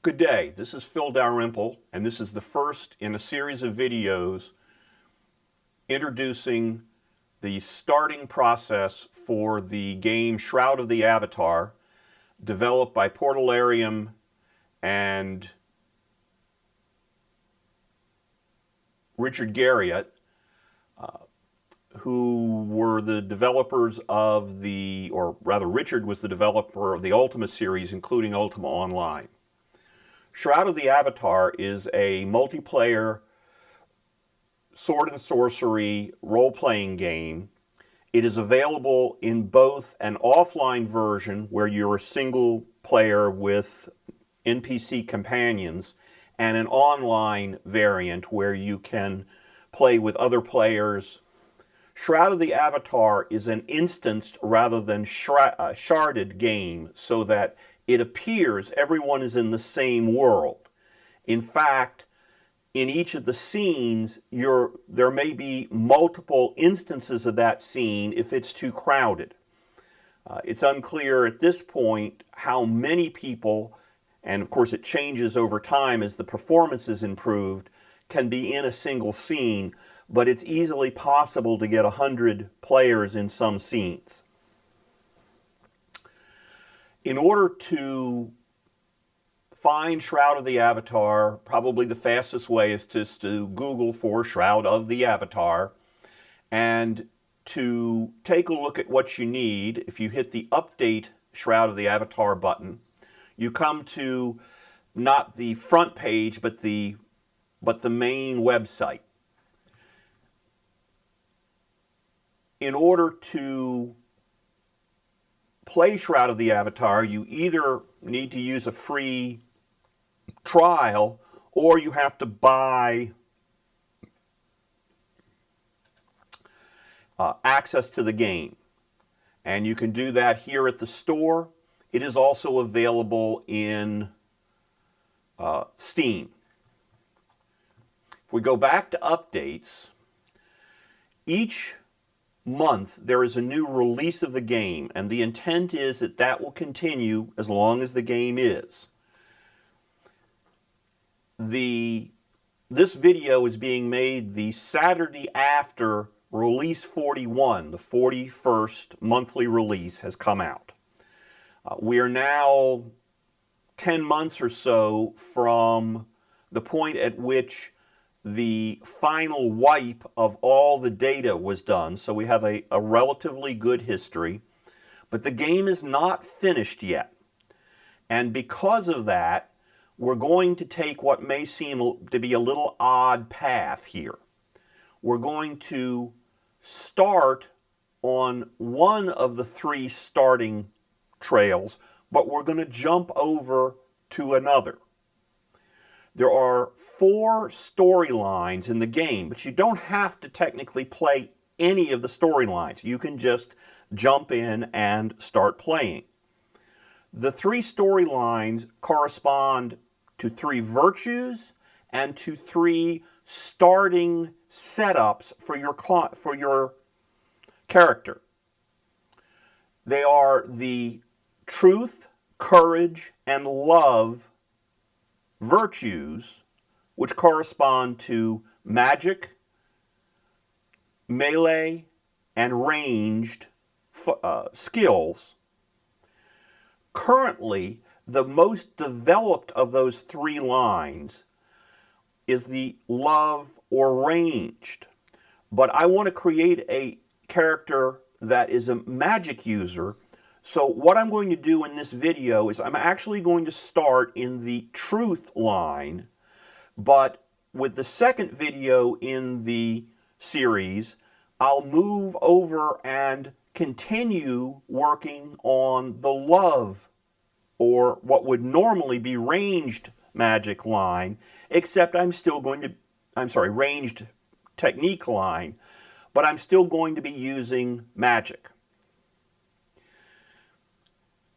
Good day, this is Phil Dalrymple, and this is the first in a series of videos introducing the starting process for the game Shroud of the Avatar, developed by Portalarium and Richard Garriott, who were the developers of Richard was the developer of the Ultima series, including Ultima Online. Shroud of the Avatar is a multiplayer sword and sorcery role-playing game. It is available in both an offline version where you're a single player with NPC companions and an online variant where you can play with other players. Shroud of the Avatar is an instanced rather than sharded game so that it appears everyone is in the same world. In fact, in each of the scenes, there may be multiple instances of that scene if it's too crowded. It's unclear at this point how many people, and of course it changes over time as the performance is improved, can be in a single scene, but it's easily possible to get 100 players in some scenes. In order to find Shroud of the Avatar, probably the fastest way is just to Google for Shroud of the Avatar, and to take a look at what you need. If you hit the Update Shroud of the Avatar button, you come to not the front page, but the main website. In order to play Shroud of the Avatar, you either need to use a free trial or you have to buy access to the game. And you can do that here at the store. It is also available in Steam. If we go back to updates, each month there is a new release of the game, and the intent is that that will continue as long as the game is. This video is being made the Saturday after release 41, the 41st monthly release has come out. We are now 10 months or so from the point at which the final wipe of all the data was done, so we have a relatively good history, but the game is not finished yet. And because of that, we're going to take what may seem to be a little odd path here. We're going to start on one of the three starting trails, but we're going to jump over to another. There are 4 storylines in the game, but you don't have to technically play any of the storylines. You can just jump in and start playing. The 3 storylines correspond to 3 virtues and to 3 starting setups for your character. They are the truth, courage, and love virtues, which correspond to magic, melee, and ranged skills. Currently, the most developed of those 3 lines is the love or ranged. But I want to create a character that is a magic user. So what I'm going to do in this video is I'm actually going to start in the truth line, but with the second video in the series, I'll move over and continue working on the love, or what would normally be ranged magic line, except ranged technique line, but I'm still going to be using magic.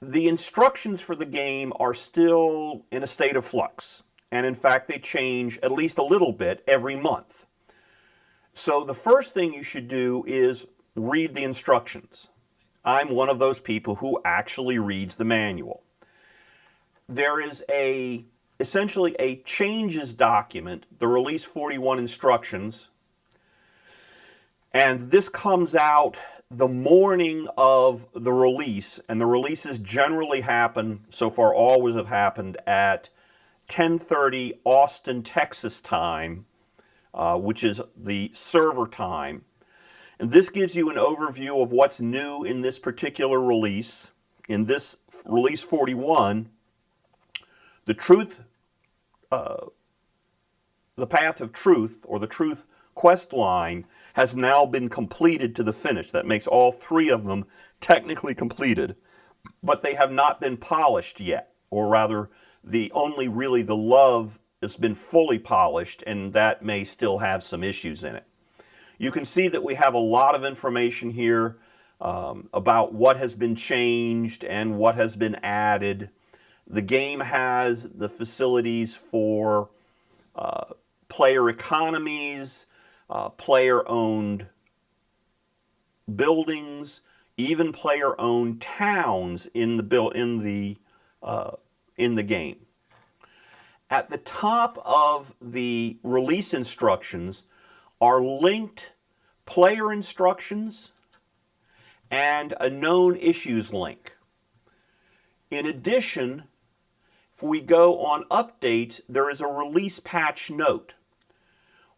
The instructions for the game are still in a state of flux, and in fact they change at least a little bit every month. So the first thing you should do is read the instructions. I'm one of those people who actually reads the manual. There is a essentially a changes document, the Release 41 instructions, and this comes out the morning of the release, and the releases generally happen, so far always have happened, at 10:30 Austin, Texas time, which is the server time. And this gives you an overview of what's new in this particular release. In this Release 41, the Path of Truth, or the Truth quest line, has now been completed to the finish. That makes all three of them technically completed, but they have not been polished yet, or rather, the love has been fully polished, and that may still have some issues in it. You can see that we have a lot of information here about what has been changed and what has been added. The game has the facilities for player economies, player-owned buildings, even player-owned towns in the game. At the top of the release instructions are linked player instructions and a known issues link. In addition, if we go on updates, there is a release patch note.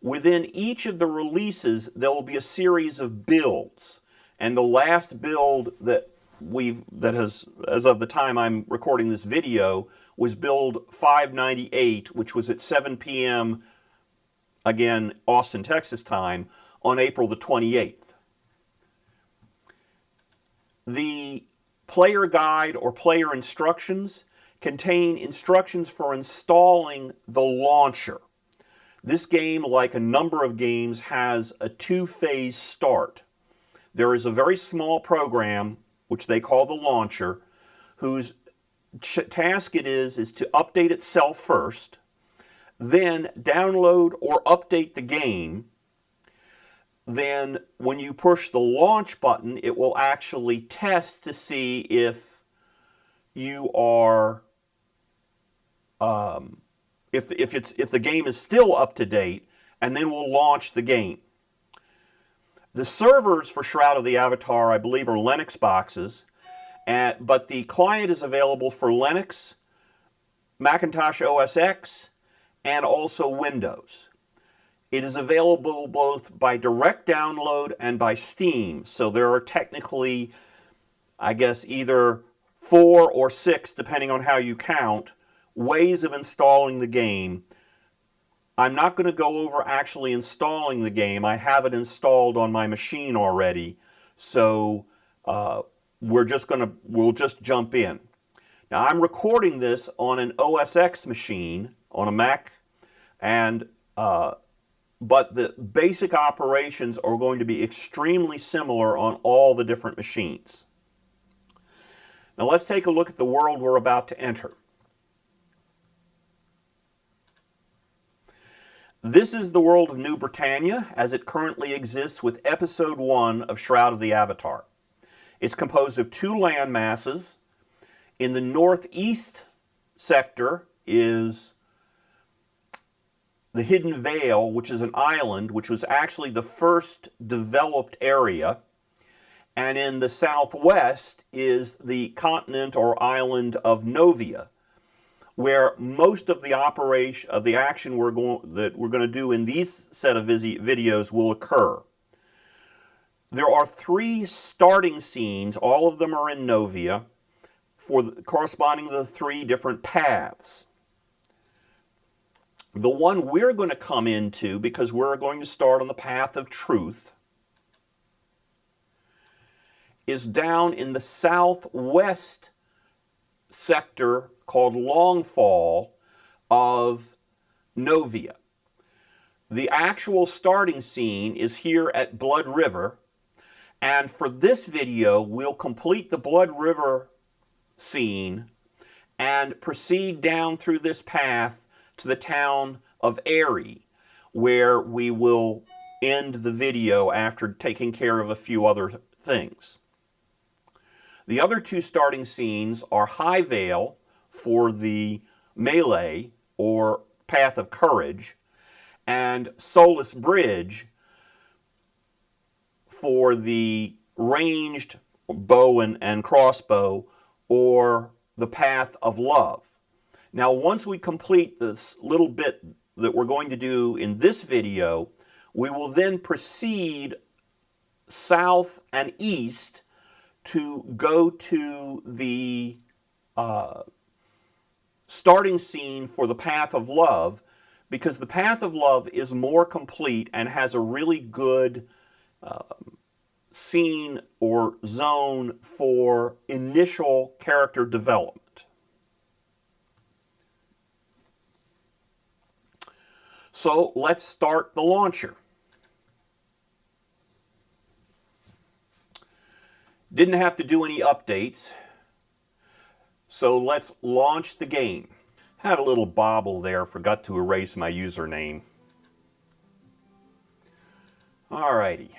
Within each of the releases, there will be a series of builds, and the last build that has, as of the time I'm recording this video, was build 598, which was at 7 p.m. again, Austin, Texas time, on April the 28th. The player guide or player instructions contain instructions for installing the launcher. This game, like a number of games, has a two-phase start. There is a very small program, which they call the launcher, whose task it is to update itself first, then download or update the game. Then when you push the launch button, it will actually test to see if you are if the game is still up to date, and then we'll launch the game. The servers for Shroud of the Avatar, I believe, are Linux boxes, but the client is available for Linux, Macintosh OS X, and also Windows. It is available both by direct download and by Steam, so there are technically, I guess, either 4 or 6, depending on how you count, ways of installing the game. I'm not going to go over actually installing the game. I have it installed on my machine already, so we'll just jump in. Now, I'm recording this on an OS X machine on a Mac, and but the basic operations are going to be extremely similar on all the different machines. Now, let's take a look at the world we're about to enter. This is the world of New Britannia as it currently exists with Episode 1 of Shroud of the Avatar. It's composed of 2 land masses. In the northeast sector is the Hidden Vale, which is an island, which was actually the first developed area. And in the southwest is the continent or island of Novia, where most of the action that we're going to do in these set of videos will occur. There are 3 starting scenes, all of them are in Novia, corresponding to the 3 different paths. The one we're going to come into, because we're going to start on the Path of Truth, is down in the southwest sector called Longfall of Novia. The actual starting scene is here at Blood River, and for this video we'll complete the Blood River scene and proceed down through this path to the town of Erie, where we will end the video after taking care of a few other things. The other 2 starting scenes are High Vale for the melee or Path of Courage, and Solace Bridge for the ranged bow and crossbow, or the Path of Love. Now, once we complete this little bit that we're going to do in this video, we will then proceed south and east to go to the starting scene for the Path of Love, because the Path of Love is more complete and has a really good scene or zone for initial character development. So let's start the launcher. Didn't have to do any updates, so let's launch the game. Had a little bobble there, forgot to erase my username. Alrighty.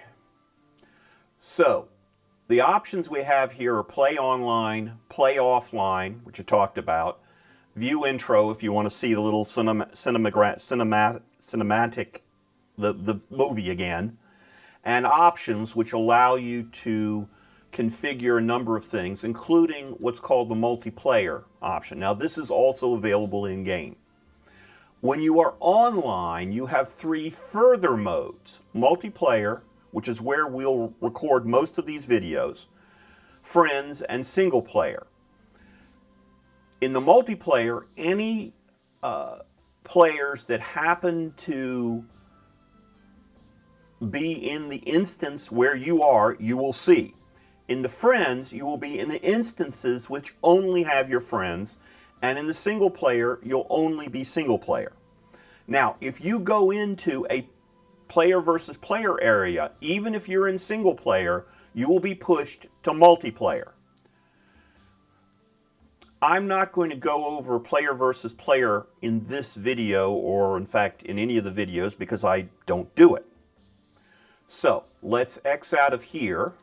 So, the options we have here are play online, play offline, which I talked about, view intro if you want to see the little cinematic, the movie again, and options which allow you to configure a number of things, including what's called the multiplayer option. Now, this is also available in-game. When you are online, you have 3 further modes: multiplayer, which is where we'll record most of these videos, friends, and single player. In the multiplayer, any players that happen to be in the instance where you are, you will see. In the friends, you will be in the instances which only have your friends, and in the single player, you'll only be single player. Now, if you go into a player versus player area, even if you're in single player, you will be pushed to multiplayer. I'm not going to go over player versus player in this video, or in fact in any of the videos, because I don't do it. So let's X out of here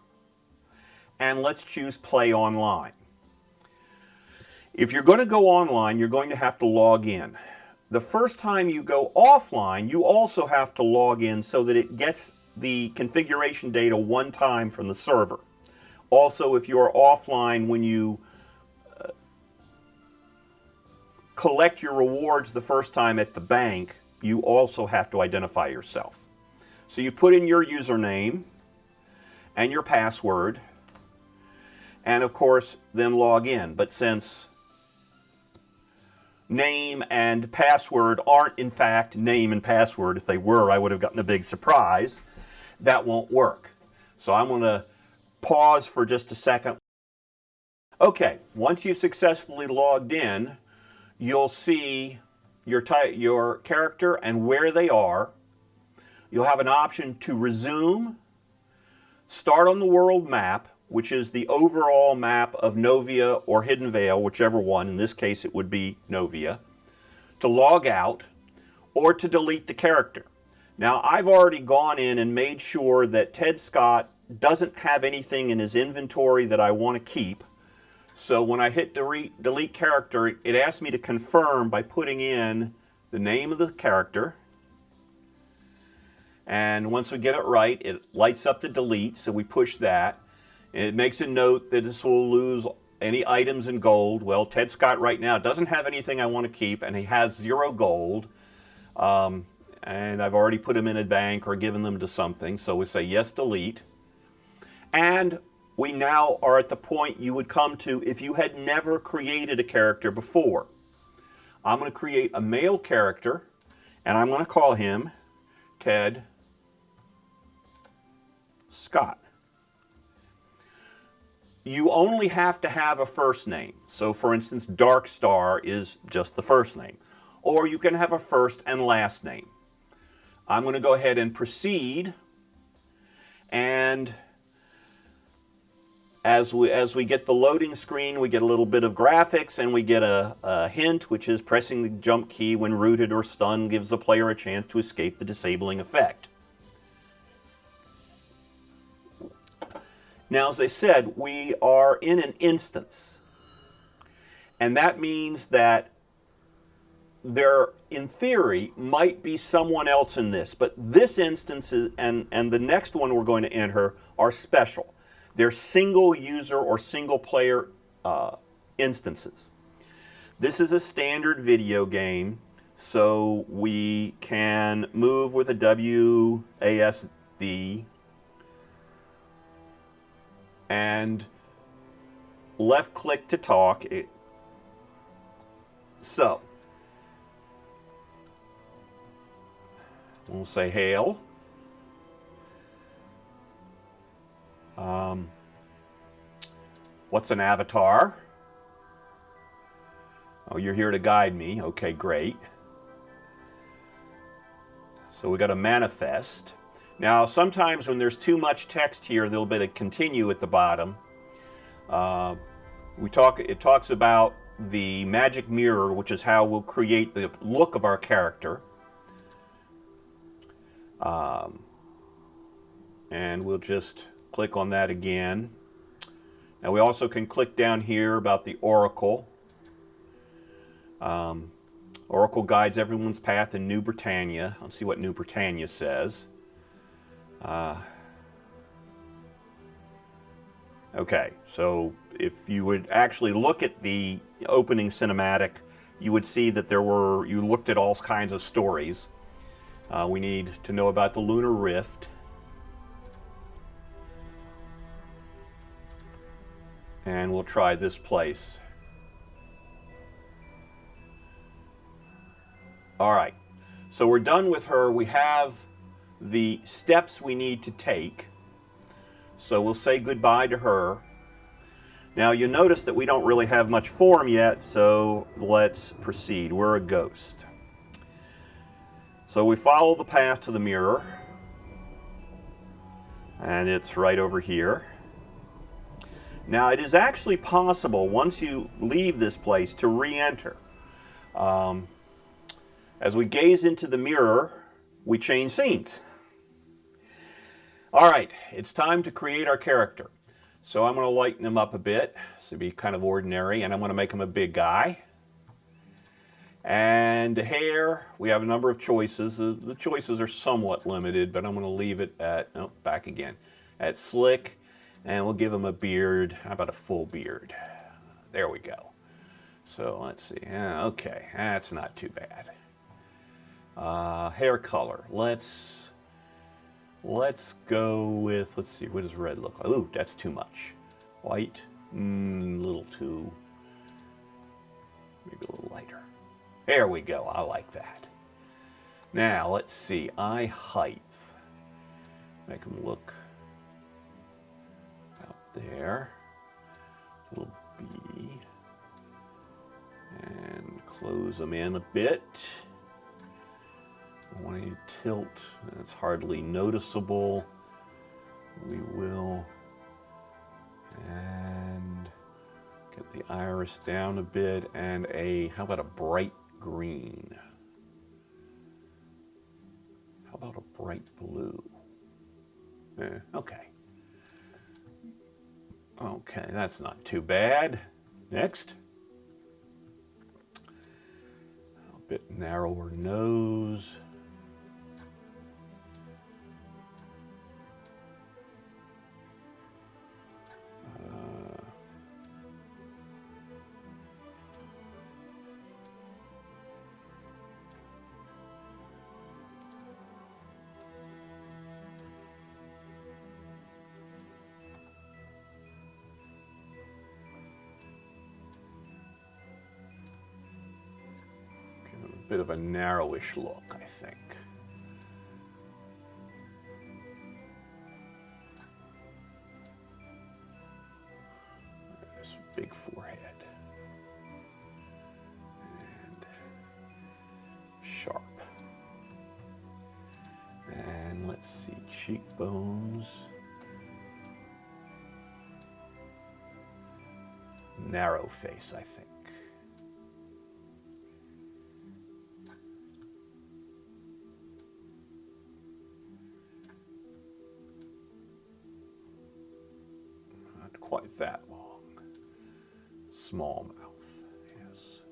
and let's choose play online. If you're going to go online, you're going to have to log in. The first time you go offline, you also have to log in so that it gets the configuration data one time from the server. Also, if you're offline when you collect your rewards the first time at the bank, you also have to identify yourself. So you put in your username and your password, and of course then log in. But since name and password aren't in fact name and password, if they were, I would have gotten a big surprise, that won't work. So I'm going to pause for just a second. Okay, once you've successfully logged in, you'll see your character and where they are. You'll have an option to resume, start on the world map, which is the overall map of Novia or Hidden Vale, whichever one. In this case, it would be Novia. To log out, or to delete the character. Now, I've already gone in and made sure that Ted Scott doesn't have anything in his inventory that I want to keep. So when I hit delete character, it asks me to confirm by putting in the name of the character. And once we get it right, it lights up the delete, so we push that. And it makes a note that this will lose any items in gold. Well, Ted Scott right now doesn't have anything I want to keep, and he has 0 gold. And I've already put them in a bank or given them to something, so we say yes, delete. And we now are at the point you would come to if you had never created a character before. I'm going to create a male character, and I'm going to call him Ted Scott. You only have to have a first name. So for instance, Dark Star is just the first name. Or you can have a first and last name. I'm going to go ahead and proceed, and as we get the loading screen, we get a little bit of graphics, and we get a hint, which is pressing the jump key when rooted or stunned gives the player a chance to escape the disabling effect. Now, as I said, we are in an instance, and that means that there, in theory, might be someone else in this, but this instance is, and the next one we're going to enter are special. They're single user or single player instances. This is a standard video game, so we can move with a WASD and left click to talk. So, we'll say hail. What's an avatar? Oh, you're here to guide me. Okay, great. So we got a manifest. Now, sometimes when there's too much text here, there'll be a continue at the bottom. It talks about the magic mirror, which is how we'll create the look of our character. And we'll just click on that again. Now we also can click down here about the Oracle. Oracle guides everyone's path in New Britannia. Let's see what New Britannia says. Okay, so if you would actually look at the opening cinematic, you would see that you looked at all kinds of stories. We need to know about the Lunar Rift. And we'll try this place. All right, so we're done with her. We have the steps we need to take. So we'll say goodbye to her. Now you'll notice that we don't really have much form yet, so let's proceed. We're a ghost. So we follow the path to the mirror. And it's right over here. Now it is actually possible, once you leave this place, to re-enter. As we gaze into the mirror, we change scenes. All right, it's time to create our character. So I'm going to lighten him up a bit, so be kind of ordinary, and I'm going to make him a big guy. And the hair, we have a number of choices. The choices are somewhat limited, but I'm going to leave it at, oh, back again, at slick. And we'll give him a beard. How about a full beard? There we go. So let's see. Okay, that's not too bad. Hair color. Let's go with, let's see, what does red look like? Ooh, that's too much. White, a little too, maybe a little lighter. There we go, I like that. Now, let's see, eye height. Make him look out there. Little B. And close them in a bit. I want to tilt, it's hardly noticeable. We will, and get the iris down a bit, and how about a bright green? How about a bright blue? Okay. Okay, that's not too bad. Next. A bit narrower nose. Bit of a narrowish look, I think. There's a big forehead. And sharp. And let's see, cheekbones. Narrow face, I think. Quite that long. Small mouth, yes.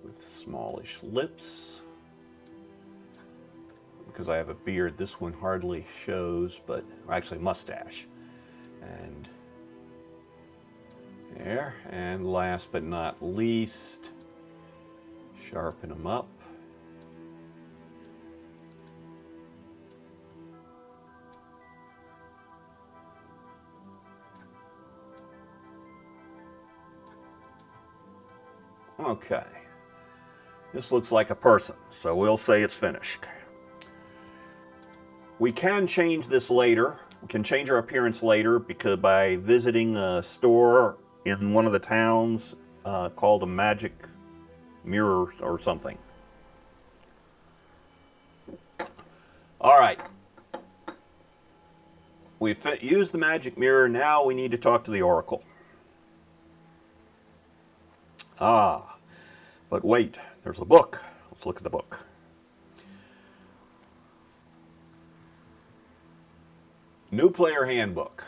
with smallish lips. Because I have a beard, this one hardly shows, but actually mustache. And there, and last but not least, sharpen them up. Okay, this looks like a person, so we'll say it's finished. We can change this later. We can change our appearance later because by visiting a store in one of the towns called a Magic Mirror or something. All right. We've used the Magic Mirror. Now we need to talk to the Oracle. Ah, but wait, there's a book. Let's look at the book. New Player Handbook.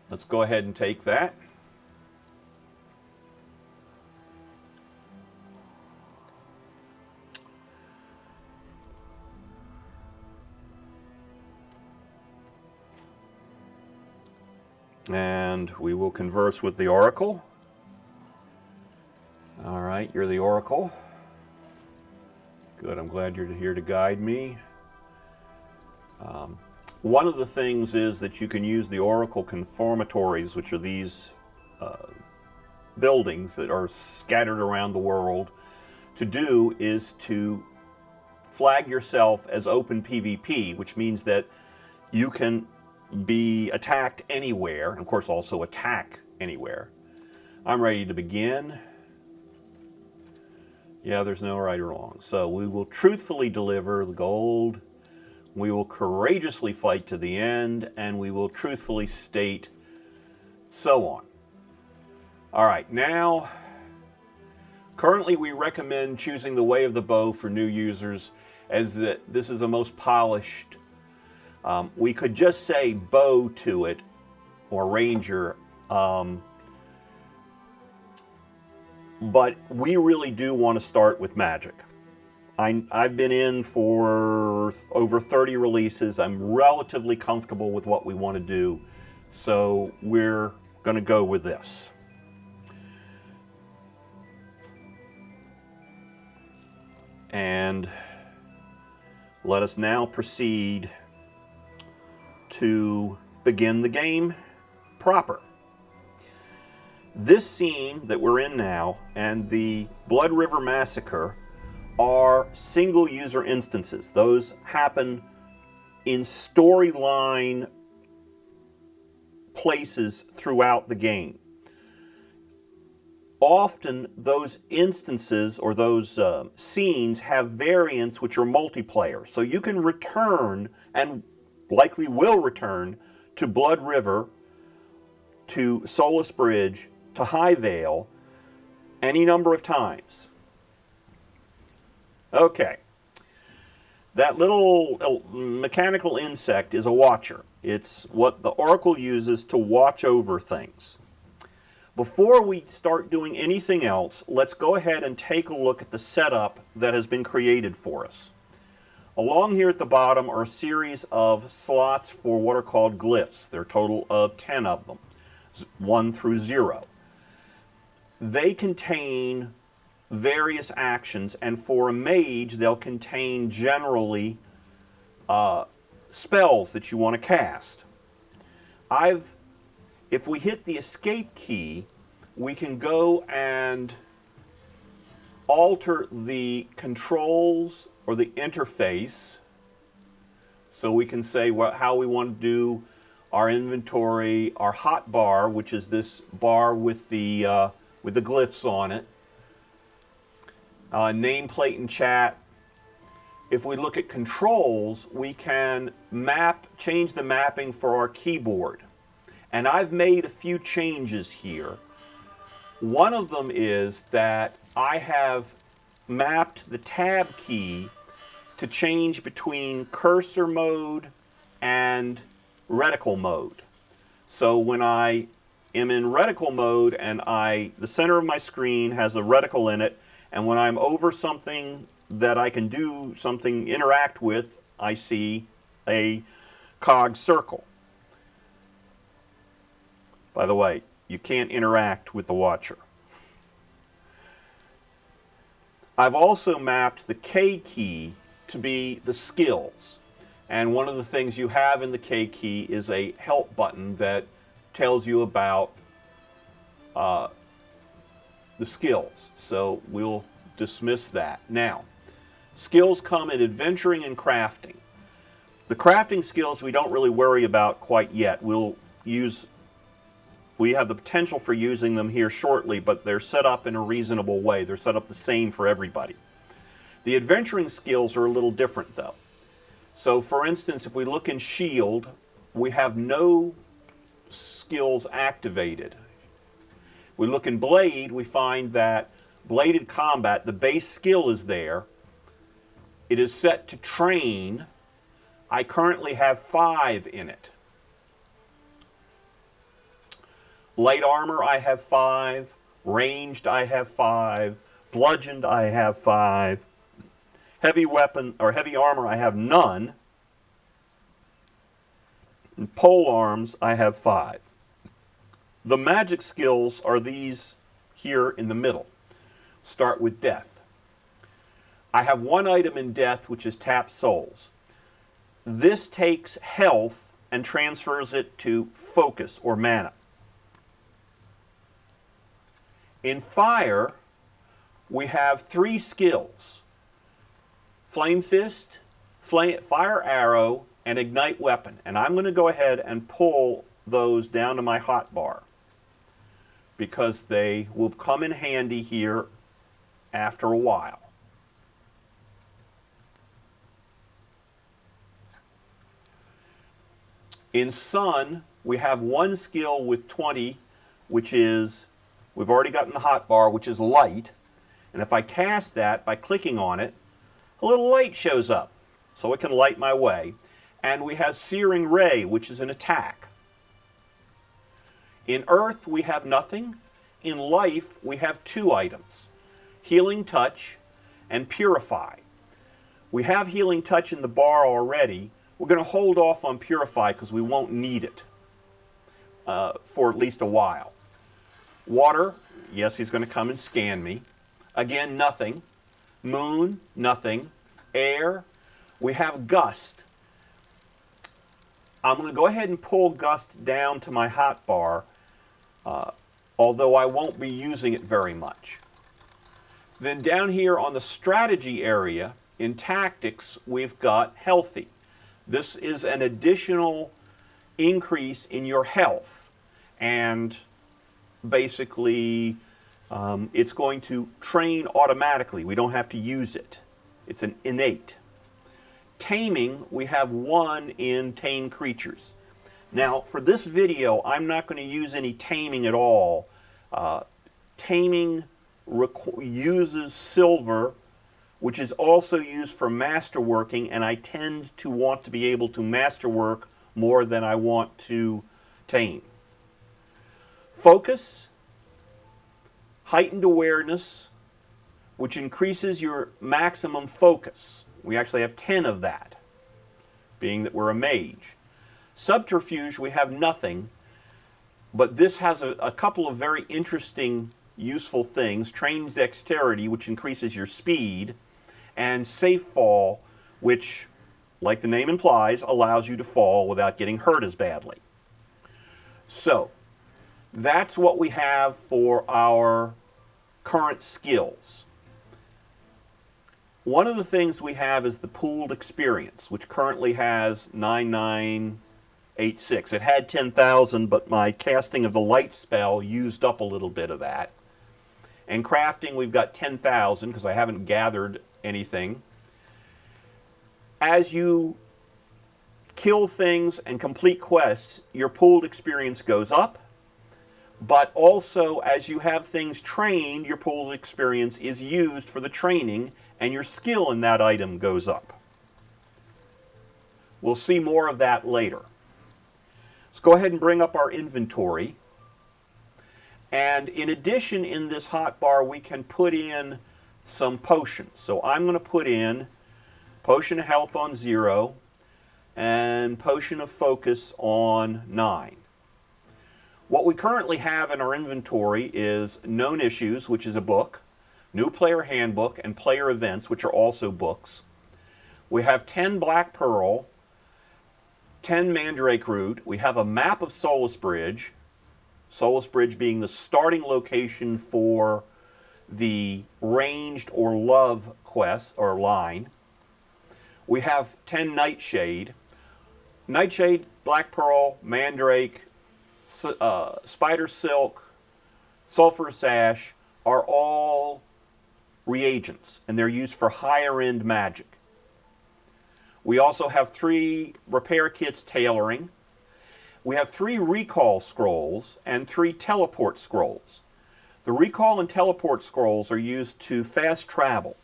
Let's go ahead and take that. And we will converse with the Oracle. All right, you're the Oracle. Good, I'm glad you're here to guide me. One of the things is that you can use the Oracle conformatories, which are these buildings that are scattered around the world. To do is to flag yourself as open PvP, which means that you can be attacked anywhere, and of course also attack anywhere. I'm ready to begin. Yeah, there's no right or wrong. So we will truthfully deliver the gold. We will courageously fight to the end, and we will truthfully state, so on. All right, now, currently we recommend choosing the way of the bow for new users, as that this is the most polished. We could just say bow to it, or ranger, but we really do want to start with magic. I've been in for over 30 releases. I'm relatively comfortable with what we want to do, so we're going to go with this. And let us now proceed to begin the game proper. This scene that we're in now and the Blood River Massacre are single user instances. Those happen in storyline places throughout the game. Often those instances or those scenes have variants which are multiplayer. So you can return, and likely will return, to Blood River, to Solace Bridge, to High Vale, any number of times. Okay. That little mechanical insect is a watcher. It's what the Oracle uses to watch over things. Before we start doing anything else, let's go ahead and take a look at the setup that has been created for us. Along here at the bottom are a series of slots for what are called glyphs. There are a total of 10 of them, 1 through 0. They contain various actions, and for a mage, they'll contain generally spells that you want to cast. If we hit the escape key, we can go and alter the controls or the interface. So we can say how we want to do our inventory, our hotbar, which is this bar with the glyphs on it. Nameplate and chat. If we look at controls, we can change the mapping for our keyboard. And I've made a few changes here. One of them is that I have mapped the tab key to change between cursor mode and reticle mode. So when I am in reticle mode, and the center of my screen has a reticle in it, and when I'm over something that I can do something, interact with, I see a cog circle. By the way, you can't interact with the watcher. I've also mapped the K key to be the skills. And one of the things you have in the K key is a help button that tells you about the skills. So we'll dismiss that. Now, skills come in adventuring and crafting. The crafting skills we don't really worry about quite yet. We have the potential for using them here shortly, but they're set up in a reasonable way. They're set up the same for everybody. The adventuring skills are a little different though. So for instance, if we look in Shield, we have no skills activated. If we look in Blade, we find that Bladed Combat, the base skill is there. It is set to train. I currently have 5 in it. Light armor, I have 5. Ranged, I have 5. Bludgeoned, I have 5. Heavy weapon or heavy armor, I have none. And pole arms, I have 5. The magic skills are these here in the middle. Start with death. I have 1 item in death, which is tap souls. This takes health and transfers it to focus or mana. In fire, we have 3 skills. Flame Fist, Fire Arrow, and Ignite Weapon. And I'm going to go ahead and pull those down to my hotbar because they will come in handy here after a while. In Sun, we have 1 skill with 20, which is, we've already gotten the hotbar, which is light. And if I cast that by clicking on it, a little light shows up, so it can light my way. And we have Searing Ray, which is an attack. In Earth, we have nothing. In Life, we have 2 items, Healing Touch and Purify. We have Healing Touch in the bar already. We're going to hold off on Purify because we won't need it for at least a while. Water, yes, he's going to come and scan me. Again, nothing. Moon, nothing. Air, we have Gust. I'm going to go ahead and pull Gust down to my hotbar, although I won't be using it very much. Then down here on the strategy area, in tactics, we've got Healthy. This is an additional increase in your health, and basically it's going to train automatically. We don't have to use it. It's an innate. Taming, we have 1 in Tame Creatures. Now, for this video, I'm not going to use any taming at all. Taming uses silver, which is also used for masterworking, and I tend to want to be able to masterwork more than I want to tame. Focus, heightened awareness, which increases your maximum focus. We actually have 10 of that, being that we're a mage. Subterfuge, we have nothing, but this has a couple of very interesting, useful things. Trains dexterity, which increases your speed, and safe fall, which, like the name implies, allows you to fall without getting hurt as badly. So, that's what we have for our current skills. One of the things we have is the pooled experience, which currently has 9986. It had 10,000, but my casting of the light spell used up a little bit of that. And crafting, we've got 10,000 because I haven't gathered anything. As you kill things and complete quests, your pooled experience goes up. But also, as you have things trained, your pooled experience is used for the training, and your skill in that item goes up. We'll see more of that later. Let's go ahead and bring up our inventory. And in addition, in this hotbar, we can put in some potions. So I'm going to put in Potion of Health on 0 and Potion of Focus on 9. What we currently have in our inventory is Known Issues, which is a book, New Player Handbook, and Player Events, which are also books. We have 10 Black Pearl, 10 Mandrake Root. We have a map of Solus Bridge being the starting location for the ranged or love quest or line. We have 10 Nightshade. Nightshade, Black Pearl, Mandrake, Spider Silk, Sulphurous Ash are all reagents, and they're used for higher end magic. We also have 3 repair kits tailoring. We have 3 recall scrolls and 3 teleport scrolls. The recall and teleport scrolls are used to fast travel.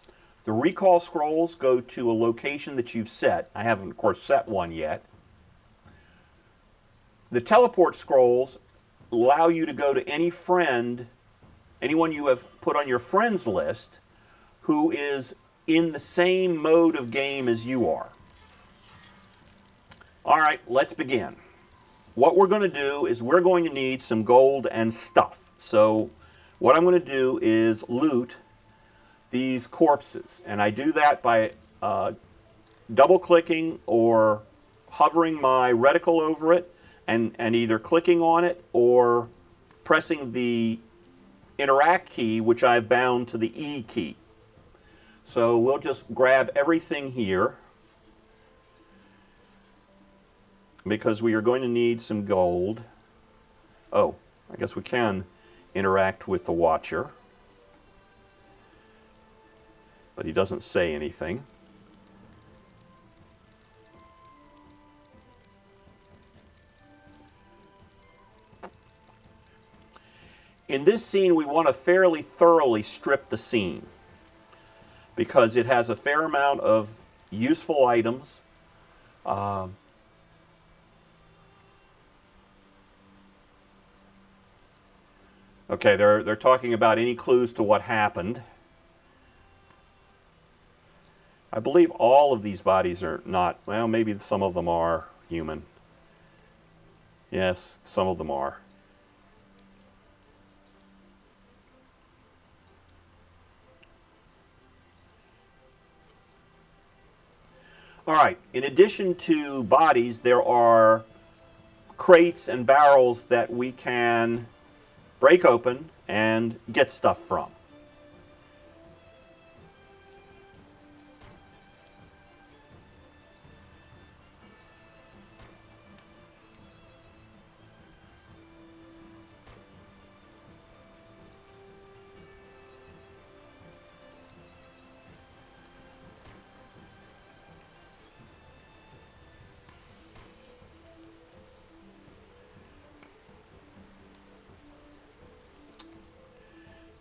The recall scrolls go to a location that you've set. I haven't, of course, set one yet. The teleport scrolls allow you to go to any friend, anyone you have put on your friends list, who is in the same mode of game as you are. All right, let's begin. What we're going to do is we're going to need some gold and stuff. So what I'm going to do is loot these corpses. And I do that by double-clicking or hovering my reticle over it and either clicking on it or pressing the interact key, which I've bound to the E key. So we'll just grab everything here, because we are going to need some gold. Oh, I guess we can interact with the Watcher, but he doesn't say anything. In this scene, we want to fairly thoroughly strip the scene, because it has a fair amount of useful items. Okay, they're talking about any clues to what happened. I believe all of these bodies are not, well, maybe some of them are human. Yes, some of them are. All right, in addition to bodies, there are crates and barrels that we can break open and get stuff from.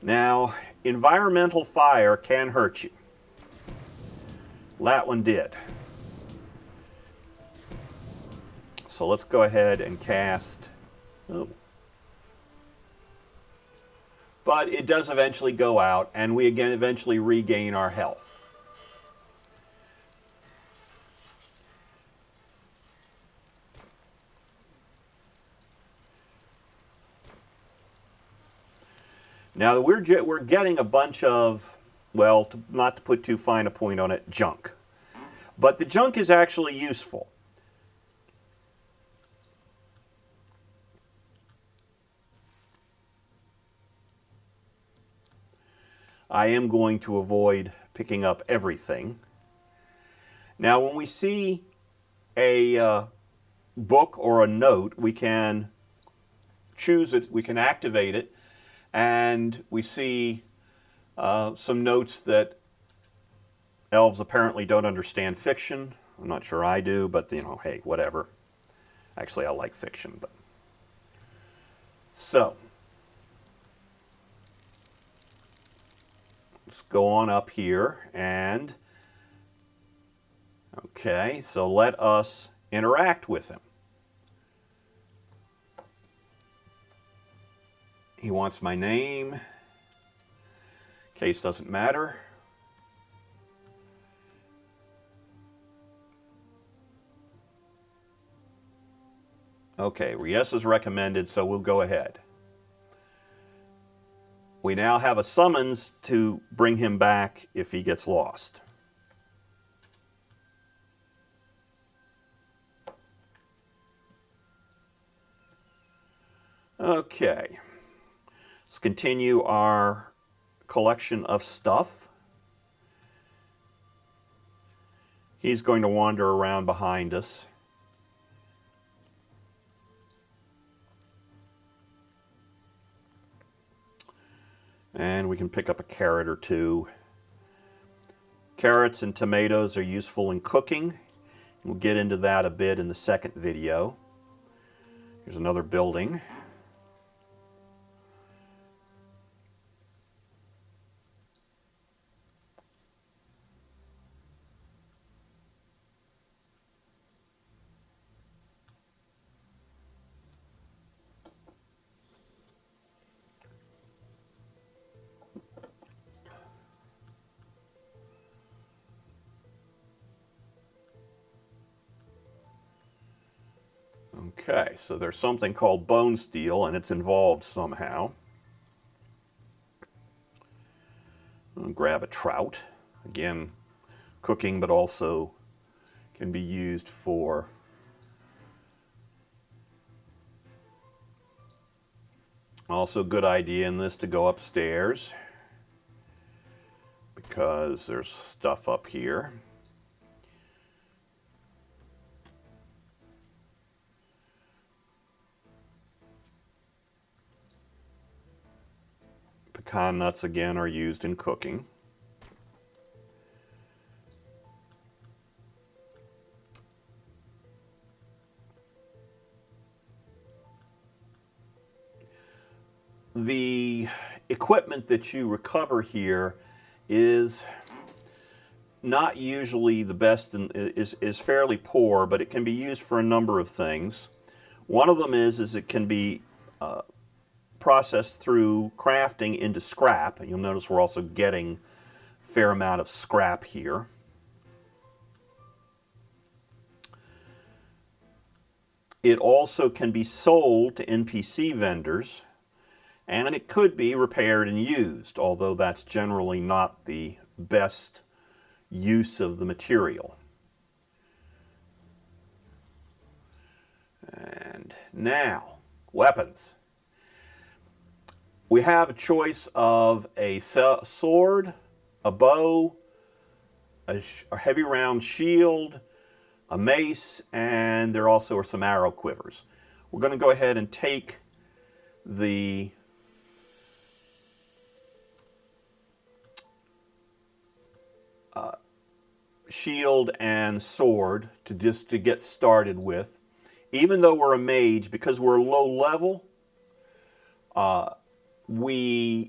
Now, environmental fire can hurt you. That one did. So let's go ahead and cast. Oh. But it does eventually go out, and we again eventually regain our health. Now we're getting a bunch of, well, not to put too fine a point on it, junk. But the junk is actually useful. I am going to avoid picking up everything. Now when we see a book or a note, we can choose it, we can activate it, and we see some notes that elves apparently don't understand fiction. I'm not sure I do, but you know, hey, whatever. Actually, I like fiction, but so let's go on up here and okay, so let us interact with him. He wants my name. Case doesn't matter. Okay, yes is recommended, so we'll go ahead. We now have a summons to bring him back if he gets lost. Okay, let's continue our collection of stuff. He's going to wander around behind us. And we can pick up a carrot or two. Carrots and tomatoes are useful in cooking. We'll get into that a bit in the second video. Here's another building. Okay, so there's something called bone steel, and it's involved somehow. I'll grab a trout. Again, cooking, but also can be used for also a good idea in this to go upstairs because there's stuff up here. Pecan nuts, again, are used in cooking. The equipment that you recover here is not usually the best and is fairly poor, but it can be used for a number of things. One of them is it can be processed through crafting into scrap, and you'll notice we're also getting a fair amount of scrap here. It also can be sold to NPC vendors, and it could be repaired and used, although that's generally not the best use of the material. And now, weapons. We have a choice of a sword, a bow, a heavy round shield, a mace, and there also are some arrow quivers. We're going to go ahead and take the shield and sword to get started with. Even though we're a mage, because we're low level, we're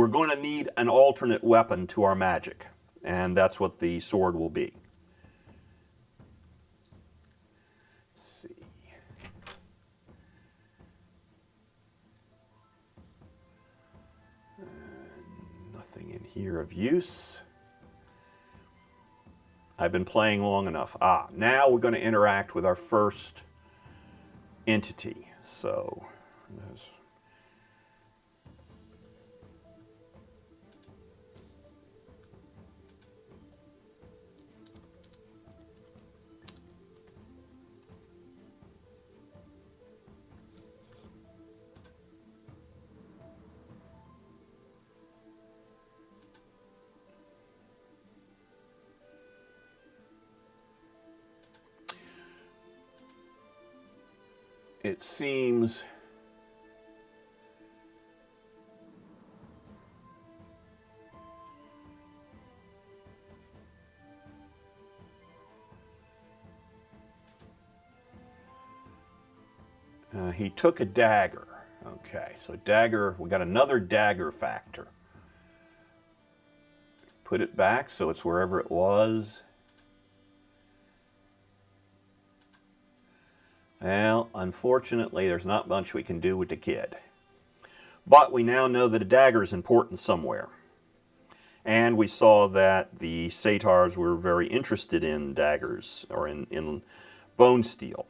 going to need an alternate weapon to our magic, and that's what the sword will be. Let's see. Nothing in here of use. I've been playing long enough. Now we're going to interact with our first entity. So, it seems he took a dagger. Okay, so dagger, we got another dagger factor. Put it back so it's wherever it was. Well, unfortunately, there's not much we can do with the kid. But we now know that a dagger is important somewhere. And we saw that the satyrs were very interested in daggers, or in bone steel.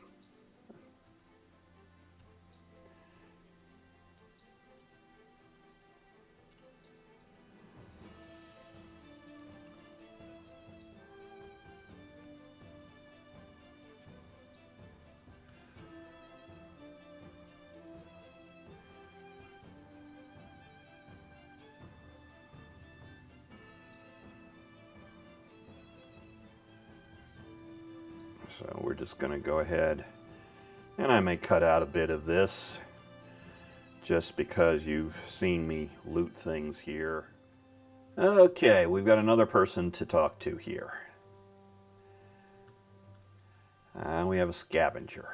So we're just going to go ahead, and I may cut out a bit of this, just because you've seen me loot things here. Okay, we've got another person to talk to here. We have a scavenger.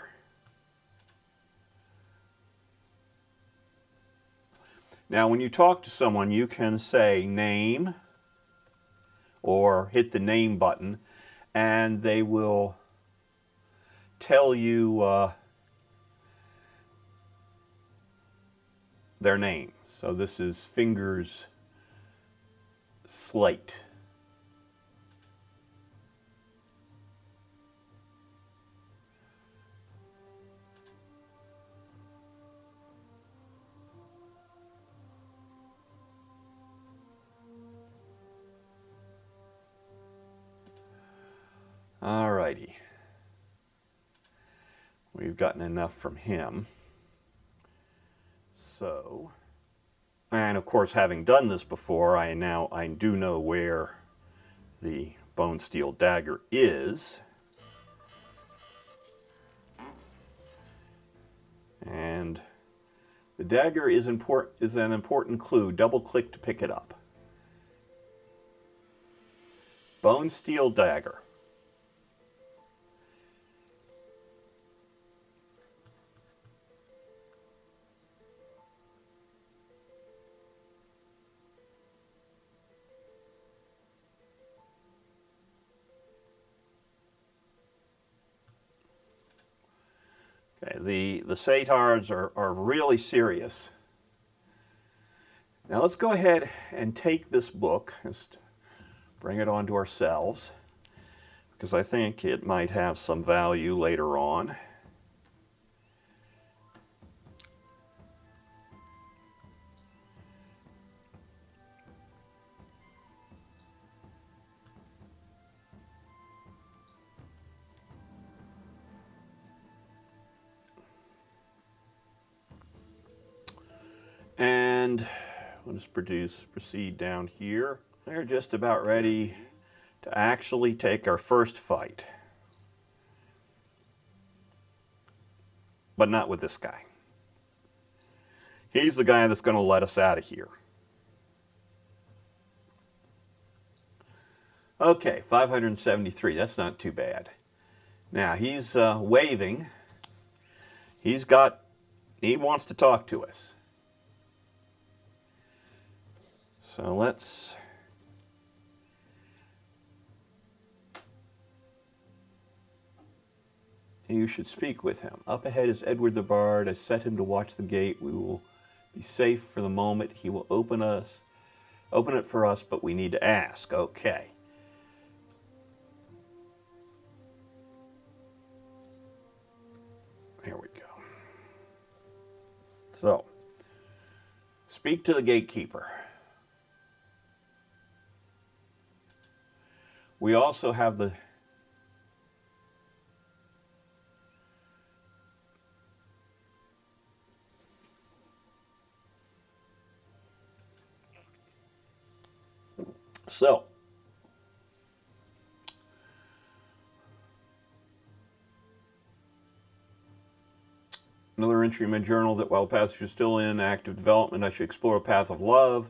Now, when you talk to someone, you can say name or hit the name button, and they will tell you their name. So this is Fingers Slate. Alrighty. We've gotten enough from him. So, and of course, having done this before, I do know where the bone steel dagger is. And the dagger is an important clue. Double click to pick it up. Bone steel dagger. Okay, the satyrs are really serious. Now let's go ahead and take this book, just bring it onto ourselves, because I think it might have some value later on. And we'll just proceed down here. They're just about ready to actually take our first fight. But not with this guy. He's the guy that's going to let us out of here. Okay, 573. That's not too bad. Now, he's waving. He wants to talk to us. So let's... You should speak with him. Up ahead is Edward the Bard. I set him to watch the gate. We will be safe for the moment. He will open it for us, but we need to ask. Okay. Here we go. So, speak to the gatekeeper. We also have the... So, another entry in my journal that while the passage is still in active development, I should explore a path of love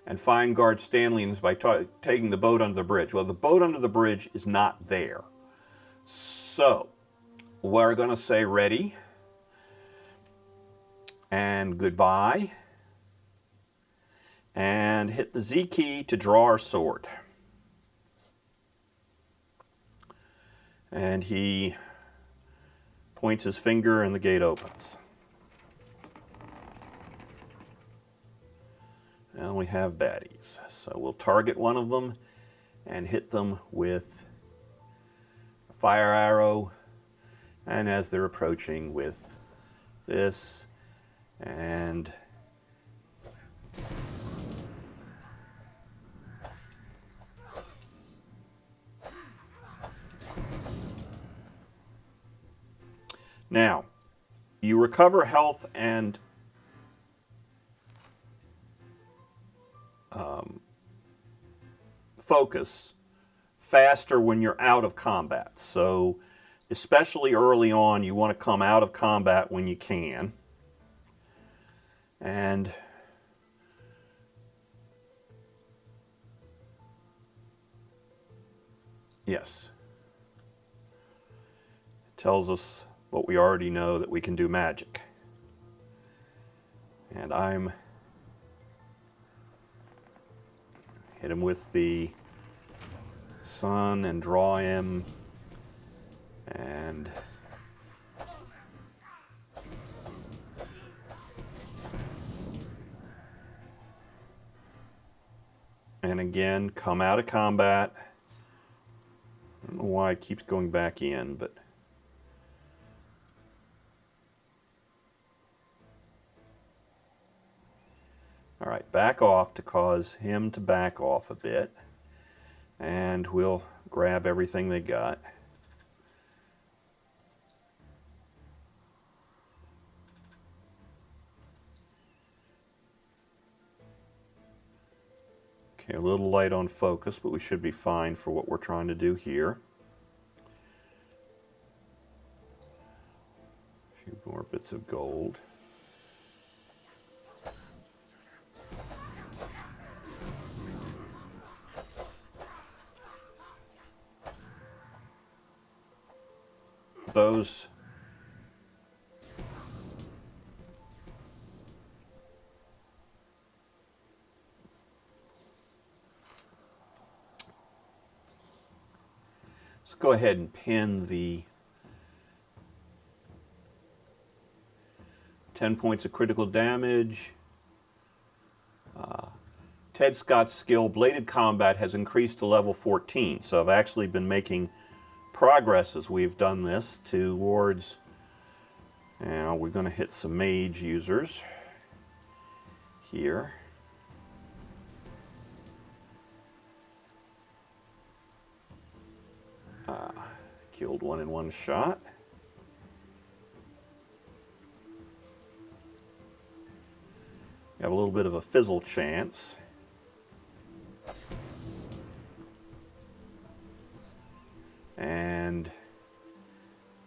and find Guard Stanley's by taking the boat under the bridge. Well, the boat under the bridge is not there. So, we're going to say ready and goodbye and hit the Z key to draw our sword. And he points his finger and the gate opens. Now we have baddies. So we'll target one of them and hit them with a fire arrow, and as they're approaching with this, and now you recover health and focus faster when you're out of combat. So especially early on, you want to come out of combat when you can. And yes, it tells us what we already know, that we can do magic. And I'm hit him with the sun and draw him, and again come out of combat. I don't know why it keeps going back in, but all right, back off to cause him to back off a bit, and we'll grab everything they got. Okay, a little light on focus, but we should be fine for what we're trying to do here. A few more bits of gold. Those let's go ahead and pin the 10 points of critical damage. Ted Scott's skill, Bladed Combat, has increased to level 14. So I've actually been making progress as we've done this towards, now we're going to hit some mage users here. Killed one in one shot. We have a little bit of a fizzle chance. And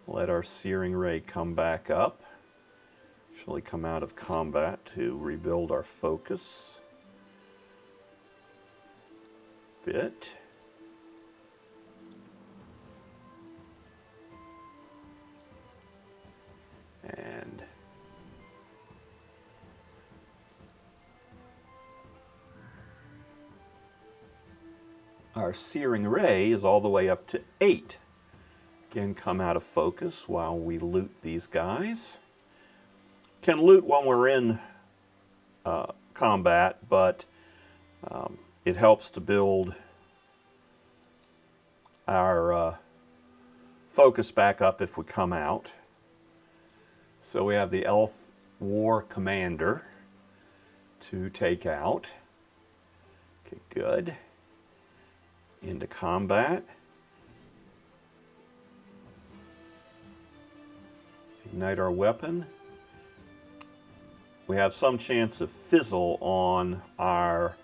let our Searing Ray come back up. Actually come out of combat to rebuild our focus a bit. And our Searing Ray is all the way up to 8. Again, come out of focus while we loot these guys. Can loot when we're in combat, but it helps to build our focus back up if we come out. So we have the Elf War Commander to take out. Okay, good. Into combat. Ignite our weapon. We have some chance of fizzle on our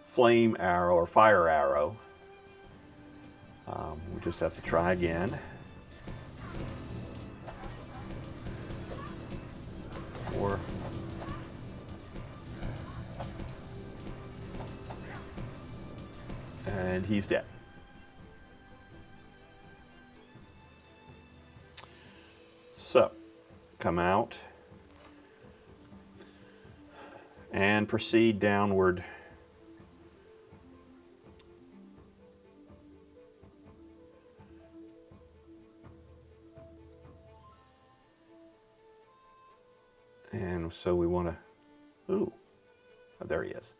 flame arrow or fire arrow. We just have to try again. Or and he's dead. So, come out and proceed downward. And so we want to, ooh, oh, there he is.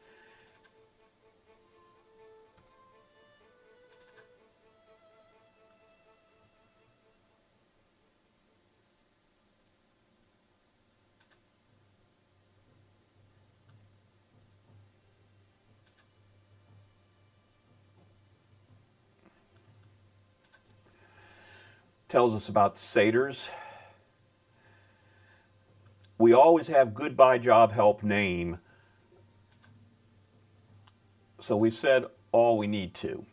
Tells us about the satyrs. We always have goodbye job help name, so we've said all we need to.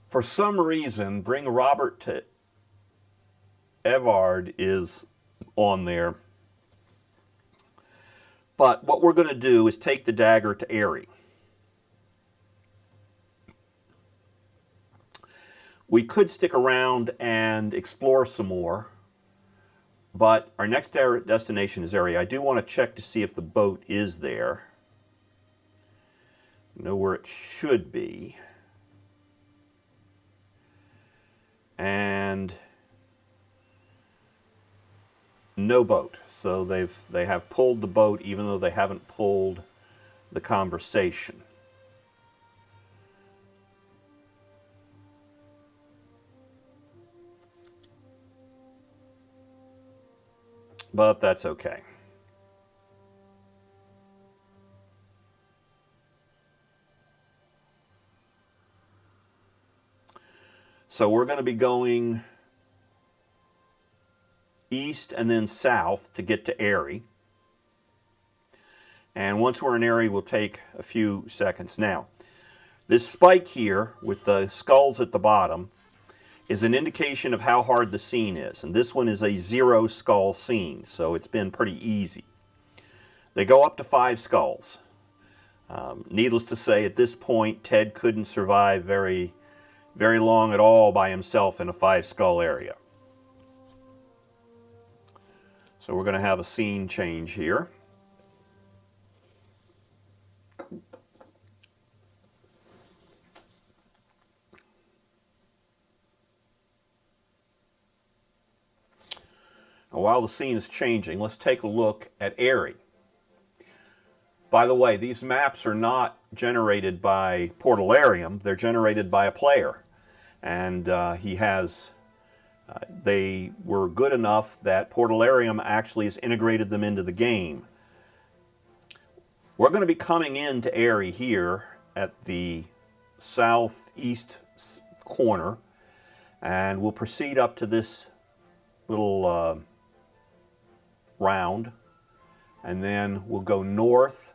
For some reason, bring Robert to Evard is on there. But what we're going to do is take the dagger to Aerie. We could stick around and explore some more, but our next destination is Aerie. I do want to check to see if the boat is there. Know where it should be. And no boat. So they have pulled the boat even though they haven't pulled the conversation. But that's okay. So we're going to be going east and then south to get to Aerie. And once we're in Aerie, we'll take a few seconds. Now, this spike here with the skulls at the bottom is an indication of how hard the scene is. And this one is a 0 skull scene, so it's been pretty easy. They go up to 5 skulls. Needless to say, at this point, Ted couldn't survive very long at all by himself in a 5 skull area. So we're going to have a scene change here. Now, while the scene is changing, let's take a look at Aerie. By the way, these maps are not generated by Portalarium, they're generated by a player. And they were good enough that Portalarium actually has integrated them into the game. We're going to be coming into Aerie here at the southeast corner, and we'll proceed up to this little round, and then we'll go north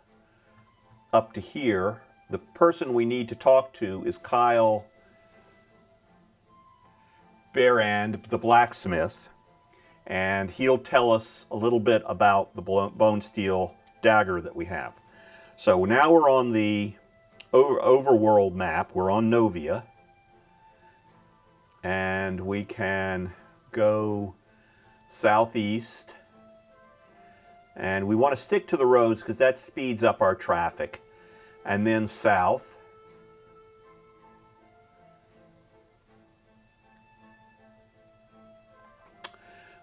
up to here. The person we need to talk to is Kyle Berand, the blacksmith, and he'll tell us a little bit about the bone steel dagger that we have. So now we're on the overworld map. We're on Novia, and we can go southeast, and we want to stick to the roads because that speeds up our traffic, and then south.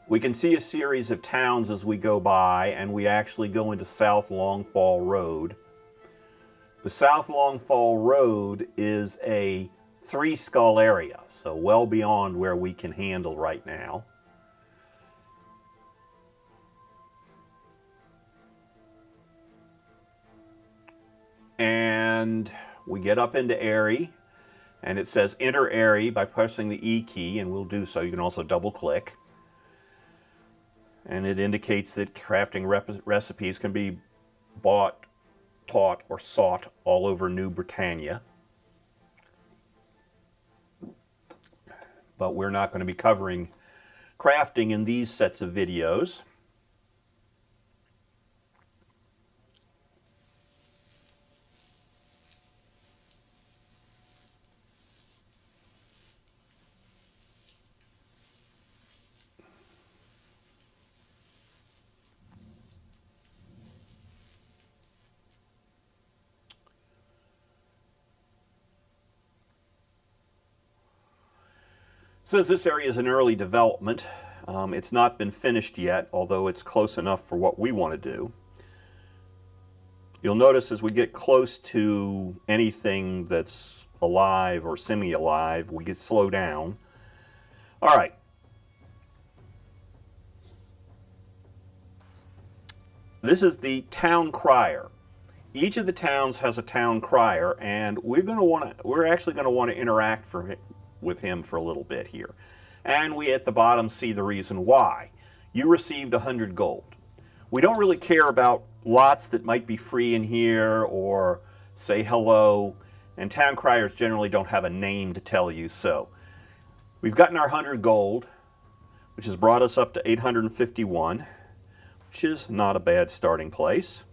We can see a series of towns as we go by, and we actually go into South Longfall Road. The South Longfall Road is a 3 skull area, so well beyond where we can handle right now. And we get up into Aerie, and it says enter Aerie by pressing the E key, and we'll do so. You can also double click. And it indicates that crafting recipes can be bought, taught, or sought all over New Britannia. But we're not going to be covering crafting in these sets of videos. Says this area is in early development. It's not been finished yet, although it's close enough for what we want to do. You'll notice as we get close to anything that's alive or semi-alive, we get slow down. All right. This is the town crier. Each of the towns has a town crier, and we're actually going to want to interact with him for a little bit here. And we at the bottom see the reason why. You received 100 gold. We don't really care about lots that might be free in here or say hello, and town criers generally don't have a name to tell you. So we've gotten our 100 gold, which has brought us up to 851, which is not a bad starting place.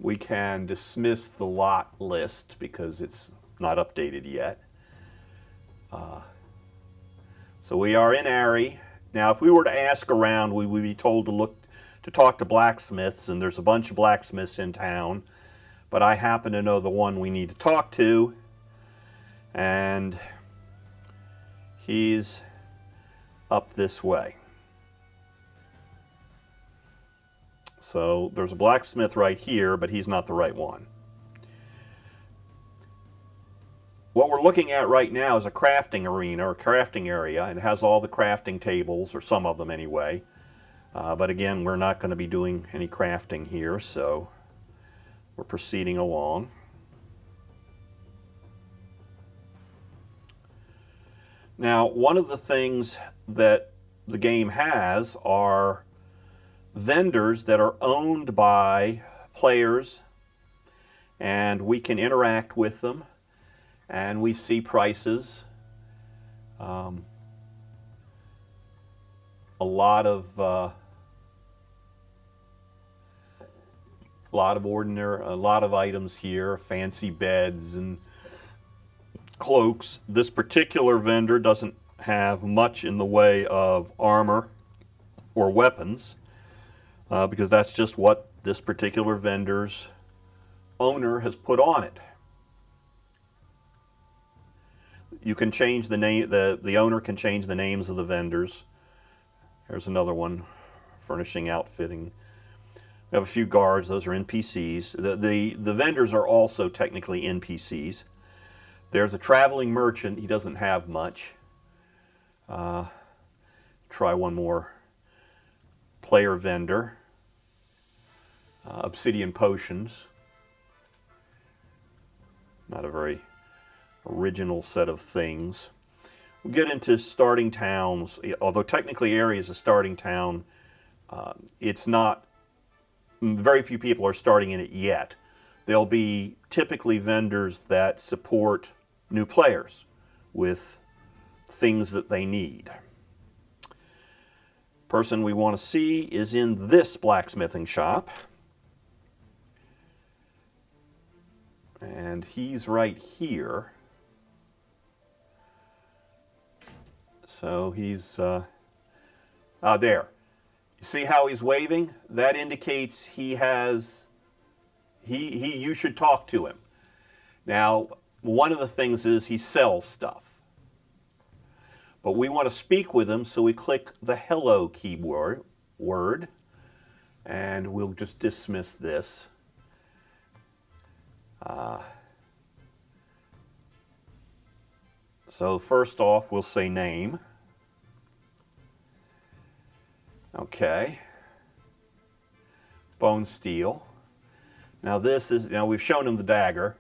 We can dismiss the lot list because it's not updated yet. So we are in Ari. Now, if we were to ask around, we would be told to talk to blacksmiths, and there's a bunch of blacksmiths in town, but I happen to know the one we need to talk to, and he's up this way. So there's a blacksmith right here, but he's not the right one. What we're looking at right now is a crafting arena or crafting area. It has all the crafting tables, or some of them anyway. But again, we're not going to be doing any crafting here, so we're proceeding along. Now, one of the things that the game has are vendors that are owned by players, and we can interact with them. And we see prices. A lot of items here, fancy beds and cloaks. This particular vendor doesn't have much in the way of armor or weapons, because that's just what this particular vendor's owner has put on it. You can change the name, the owner can change the names of the vendors. There's another one, furnishing, outfitting. We have a few guards, those are NPCs. The vendors are also technically NPCs. There's a traveling merchant, he doesn't have much. Try one more. Player vendor. Obsidian potions. Not a very original set of things. We'll get into starting towns. Although technically Ari is a starting town, it's not, very few people are starting in it yet. There'll be typically vendors that support new players with things that they need. Person we want to see is in this blacksmithing shop. And he's right here. So he's, there. You see how he's waving? That indicates he has, you should talk to him. Now, one of the things is he sells stuff. But we want to speak with him, so we click the hello keyword, and we'll just dismiss this. So first off, we'll say name. Okay. Bone steel. Now this is, we've shown him the dagger.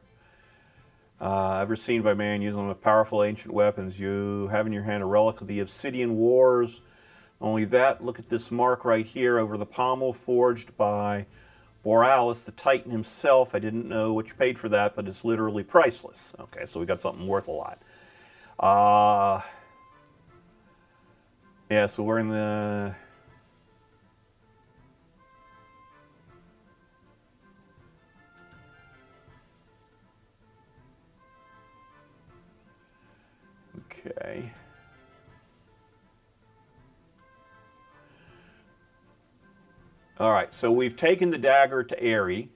Ever seen by man using one of powerful ancient weapons. You have in your hand a relic of the Obsidian Wars. Only that, look at this mark right here over the pommel, forged by Borealis, the Titan himself. I didn't know what you paid for that, but it's literally priceless. Okay, so we got something worth a lot. Yeah, so we're in the... Okay. All right, so we've taken the dagger to Ari,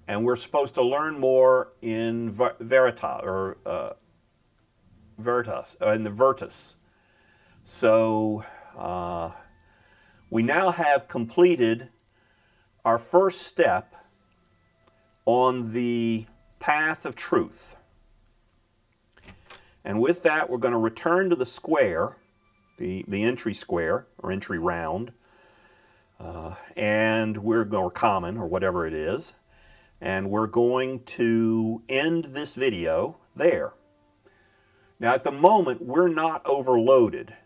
and we're supposed to learn more in Veritas, in the Virtus. So we now have completed our first step on the path of truth. And with that, we're going to return to the square, the entry square, or entry round, and or common, or whatever it is, and we're going to end this video there. Now, at the moment, we're not overloaded.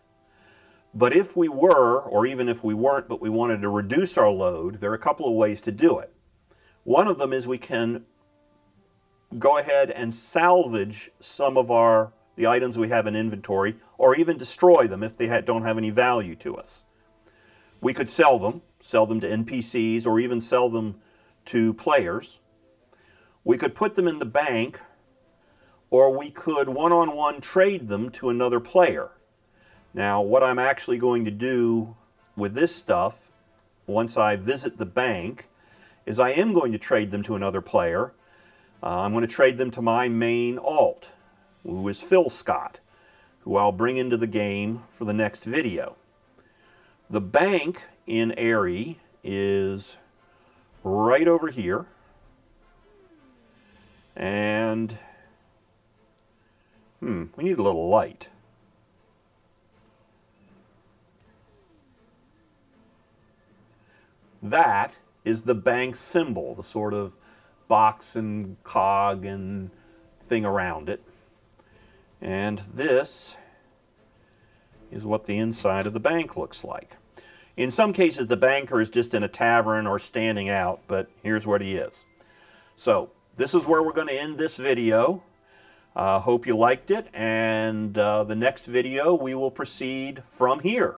But if we were, or even if we weren't, but we wanted to reduce our load, there are a couple of ways to do it. One of them is we can go ahead and salvage some of the items we have in inventory, or even destroy them if they don't have any value to us. We could sell them to NPCs, or even sell them to players. We could put them in the bank, or we could one-on-one trade them to another player. Now, what I'm actually going to do with this stuff, once I visit the bank, is I am going to trade them to another player. I'm going to trade them to my main alt, who is Phil Scott, who I'll bring into the game for the next video. The bank in Airy is right over here, and we need a little light. That is the bank symbol, the sort of box and cog and thing around it. And this is what the inside of the bank looks like. In some cases, the banker is just in a tavern or standing out, but here's what he is. So this is where we're going to end this video. Hope you liked it, and the next video we will proceed from here.